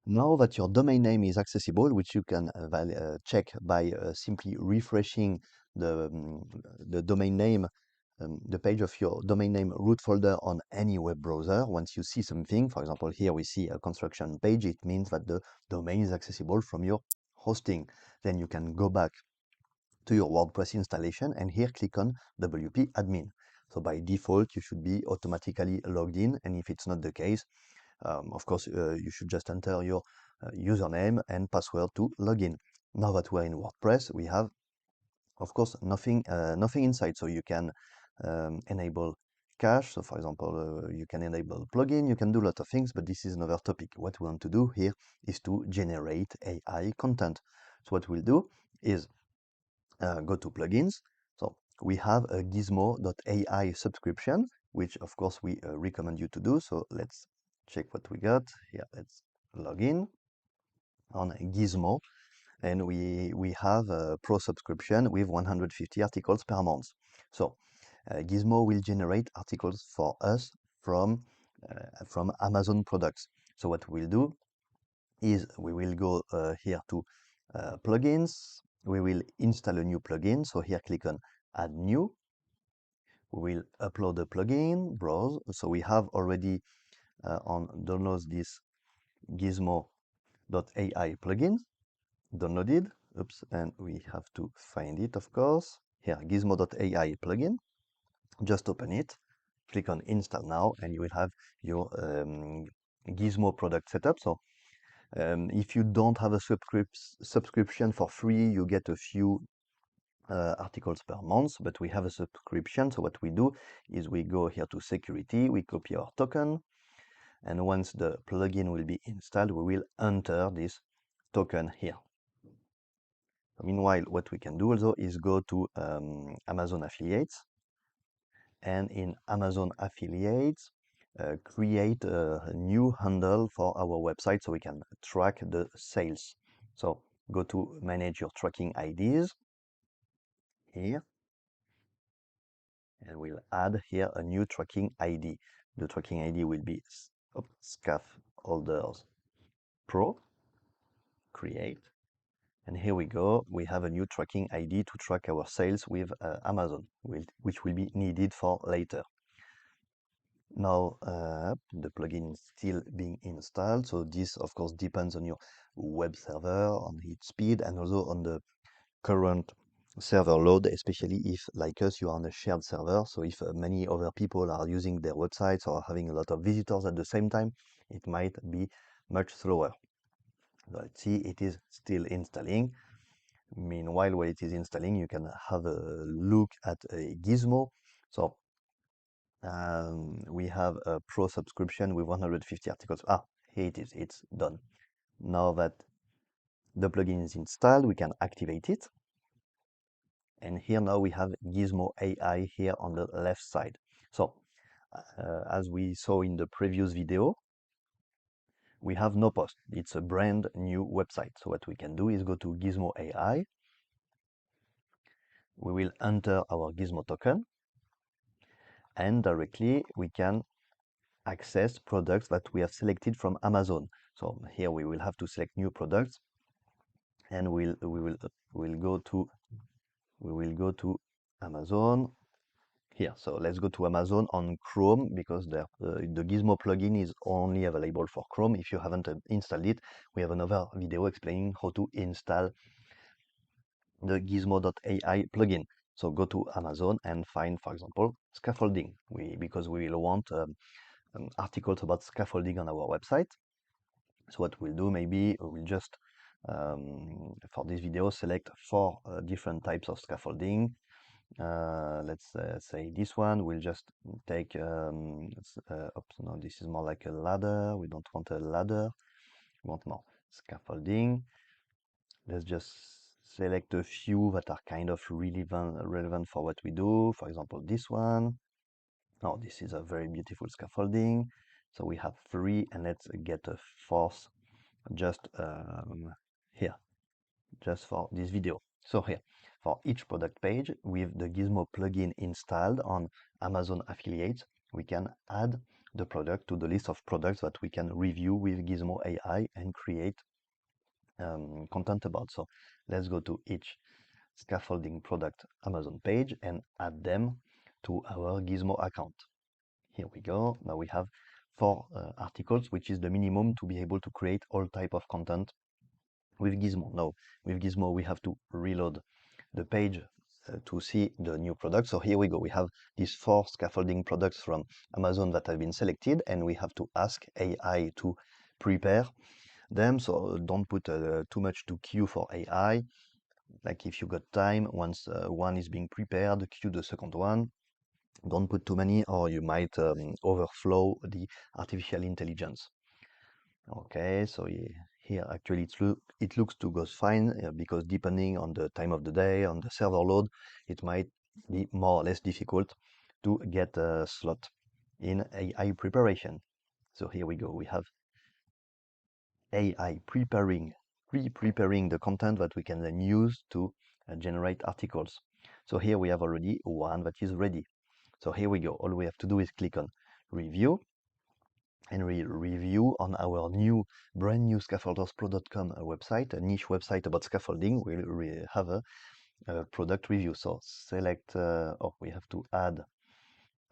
Now that your domain name is accessible, which you can check by simply refreshing the domain name, the page of your domain name root folder on any web browser. Once you see something, for example, here we see a construction page, it means that the domain is accessible from your hosting. Then you can go back to your WordPress installation and here click on WP admin. So by default, you should be automatically logged in, and if it's not the case, of course, you should just enter your username and password to log in. Now that we're in WordPress, we have, of course, nothing inside. So you can enable cache. So for example, you can enable plugin, you can do a lot of things, but this is another topic. What we want to do here is to generate AI content. So what we'll do is go to plugins. So we have a gizzmo.ai subscription, which of course we recommend you to do. So let's check what we got here. Let's log in on Gizmo, and we have a pro subscription with 150 articles per month. So Gizmo will generate articles for us from Amazon products. So what we'll do is we will go here to plugins. We will install a new plugin. So here click on add new. We will upload the plugin, browse. So we have already on downloads this gizzmo.ai plugin downloaded. Oops, and we have to find it, of course. Here, gizzmo.ai plugin. Just open it, click on install now, and you will have your Gizmo product setup. So if you don't have a subscription for free, you get a few articles per month, but we have a subscription. So what we do is we go here to security, we copy our token, and once the plugin will be installed, we will enter this token here. Meanwhile, what we can do also is go to Amazon Affiliates, and in Amazon Affiliates, create a new handle for our website so we can track the sales. So go to manage your tracking IDs here, and we'll add here a new tracking ID. The tracking ID will be Scaffolders Pro, create. And here we go, we have a new tracking ID to track our sales with Amazon, which will be needed for later. Now the plugin is still being installed, so this of course depends on your web server, on its speed, and also on the current server load, especially if, like us, you are on a shared server. So if many other people are using their websites or having a lot of visitors at the same time, it might be much slower. Let's see, it is still installing. Meanwhile, while it is installing, you can have a look at a Gizmo. So we have a pro subscription with 150 articles. Here it is, it's done. Now that the plugin is installed, we can activate it. And here now we have Gizmo AI here on the left side. So as we saw in the previous video, we have no post. It's a brand new website. So what we can do is go to Gizmo AI. We will enter our Gizmo token, and directly we can access products that we have selected from Amazon. So here we will have to select new products, and we'll go to Amazon here. So let's go to Amazon on Chrome, because the Gizmo plugin is only available for Chrome. If you haven't installed it, we have another video explaining how to install the gizzmo.ai plugin. So go to Amazon and find, for example, scaffolding. Because we will want articles about scaffolding on our website. So what we'll do, maybe we'll just for this video select 4 different types of scaffolding. Let's say this one. We'll just take oops, no, this is more like a ladder. We don't want a ladder, we want more scaffolding. Let's just select a few that are kind of relevant for what we do. For example, this one. Oh, this is a very beautiful scaffolding. So we have 3, and let's get a 4th just here, just for this video. So here, for each product page with the Gizmo plugin installed on Amazon Affiliates, we can add the product to the list of products that we can review with Gizmo AI and create content about. So let's go to each scaffolding product Amazon page and add them to our Gizmo account. Here we go. Now we have 4 articles, which is the minimum to be able to create all type of content with Gizmo. Now with Gizmo we have to reload the page to see the new product. So here we go. We have these 4 scaffolding products from Amazon that have been selected, and we have to ask AI to prepare them. So don't put too much to queue for AI. Like if you got time, once one is being prepared, queue the second one. Don't put too many, or you might overflow the artificial intelligence. Okay, so here actually it looks to go fine because depending on the time of the day, on the server load, it might be more or less difficult to get a slot in AI preparation. So here we go. We have AI pre-preparing the content that we can then use to generate articles. So here we have already one that is ready. So here we go. All we have to do is click on review, and we review on our brand new scaffolderspro.com website, a niche website about scaffolding. We'll have a product review. So select, we have to add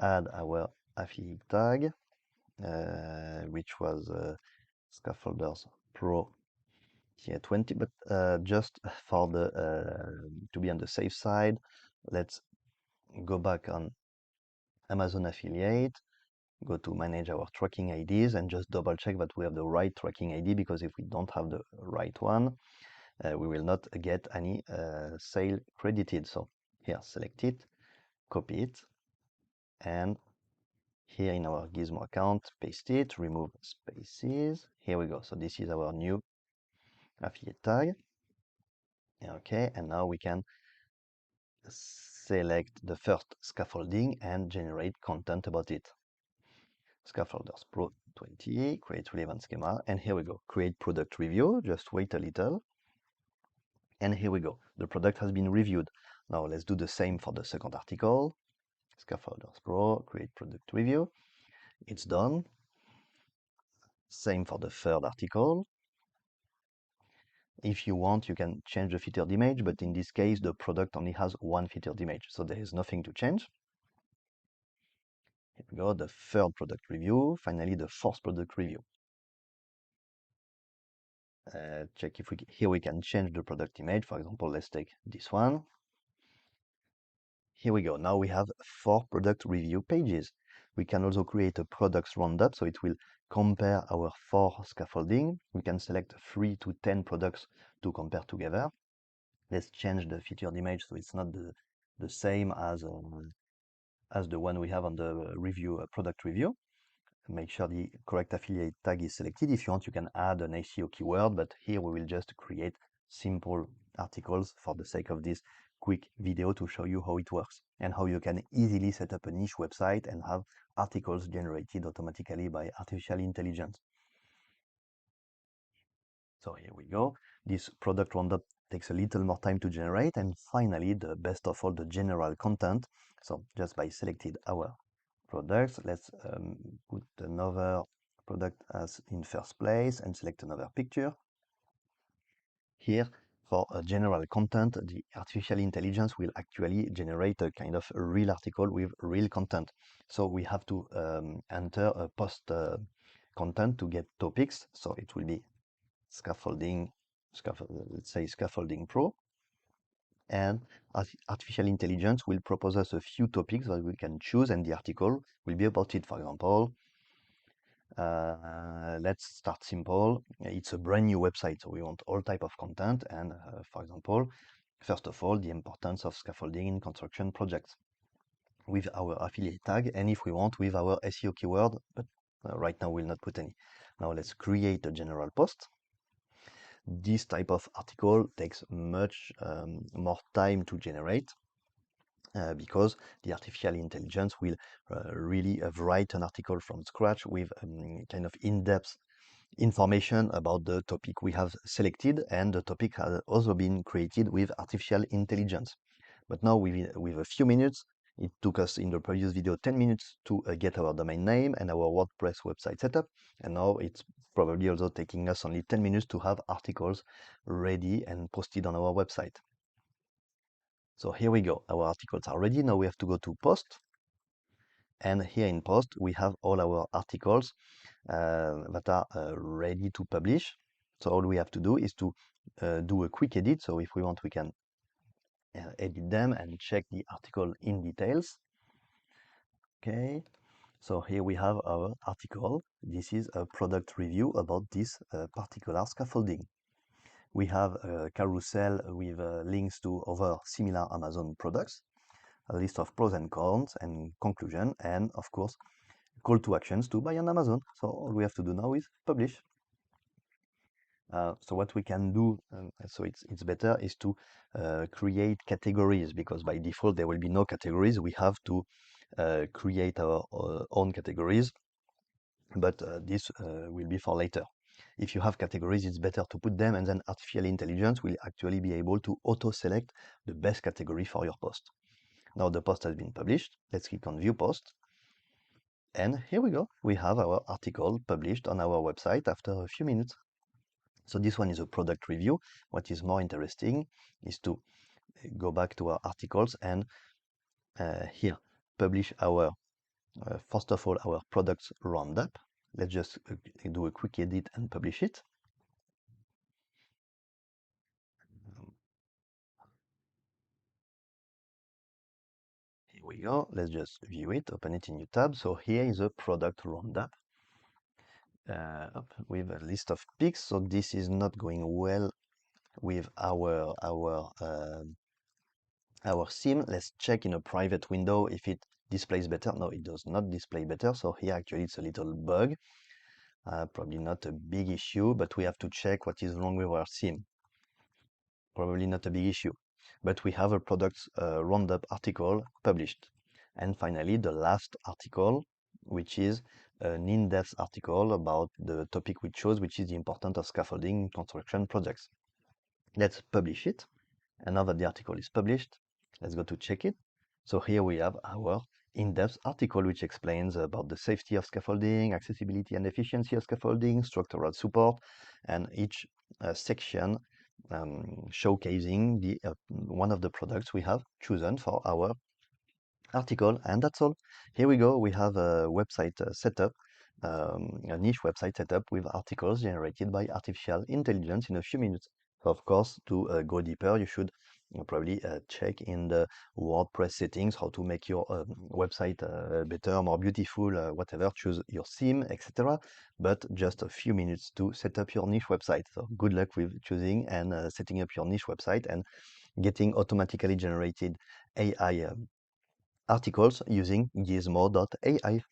our affiliate tag, which was Scaffolders Pro 20, but just for the to be on the safe side, let's go back on Amazon affiliate, go to manage our tracking IDs, and just double check that we have the right tracking ID, because if we don't have the right one, we will not get any sale credited. So here, select it, copy it, and here in our Gizmo account, paste it, remove spaces. Here we go. So this is our new affiliate tag. Okay, and now we can select the first scaffolding and generate content about it. Scaffolders Pro 20, create relevant schema, and here we go. Create product review, just wait a little. And here we go. The product has been reviewed. Now let's do the same for the second article. Scaffolders Pro, create product review. It's done. Same for the third article. If you want, you can change the featured image, but in this case, the product only has one featured image, so there is nothing to change. Here we go, the third product review. Finally, the fourth product review. Check if here we can change the product image. For example, let's take this one. Here we go. Now we have 4 product review pages. We can also create a products roundup, so it will compare our 4 scaffolding. We can select 3 to 10 products to compare together. Let's change the featured image so it's not the same as the one we have on the review product review. Make sure the correct affiliate tag is selected. If you want, you can add an SEO keyword, but here we will just create simple articles for the sake of this quick video to show you how it works and how you can easily set up a niche website and have articles generated automatically by artificial intelligence. So here we go. This product roundup takes a little more time to generate, and finally the best of all, the general content. So just by selecting our products, let's put another product as in first place and select another picture. Here, for general content, the artificial intelligence will actually generate a kind of a real article with real content. So we have to enter a post content to get topics. So it will be let's say Scaffolding Pro. And artificial intelligence will propose us a few topics that we can choose, and the article will be about it. For example, let's start simple. It's a brand new website, so we want all type of content. And for example, first of all, the importance of scaffolding in construction projects with our affiliate tag, and if we want, with our SEO keyword, but right now we'll not put any. Now let's create a general post. This type of article takes much more time to generate because the artificial intelligence will really write an article from scratch with kind of in-depth information about the topic we have selected, and the topic has also been created with artificial intelligence. But now with a few minutes, It took us in the previous video 10 minutes to get our domain name and our WordPress website setup. And now it's probably also taking us only 10 minutes to have articles ready and posted on our website. So here we go. Our articles are ready. Now we have to go to post. And here in post, we have all our articles that are ready to publish. So all we have to do is to do a quick edit. So if we want, we can edit them and check the article in details. Okay, so here we have our article. This is a product review about this particular scaffolding. We have a carousel with links to other similar Amazon products, a list of pros and cons and conclusion, and of course, call to actions to buy on Amazon. So all we have to do now is publish. So what we can do, so it's better, is to create categories, because by default there will be no categories. We have to create our own categories, but this will be for later. If you have categories, it's better to put them, and then artificial intelligence will actually be able to auto-select the best category for your post. Now the post has been published. Let's click on View Post. And here we go. We have our article published on our website after a few minutes. So this one is a product review. What is more interesting is to go back to our articles and here publish our, first of all, our products roundup. Let's just do a quick edit and publish it. Here we go. Let's just view it, open it in new tab. So here is a product roundup with a list of pics. So this is not going well with our theme. Let's check in a private window if it displays better. No, it does not display better. So here actually it's a little bug. Probably not a big issue, but we have to check what is wrong with our theme. Probably not a big issue, but we have a product roundup article published. And finally, the last article, which is an in-depth article about the topic we chose, which is the importance of scaffolding in construction projects. Let's publish it. And now that the article is published, let's go to check it. So here we have our in-depth article, which explains about the safety of scaffolding, accessibility and efficiency of scaffolding, structural support, and each section showcasing the one of the products we have chosen for our article. And that's all. Here we go. We have a website setup, a niche website setup with articles generated by artificial intelligence in a few minutes. So of course, to go deeper, you should probably check in the WordPress settings how to make your website better, more beautiful, whatever, choose your theme, etc. But just a few minutes to set up your niche website. So good luck with choosing and setting up your niche website and getting automatically generated AI articles using gizzmo.ai.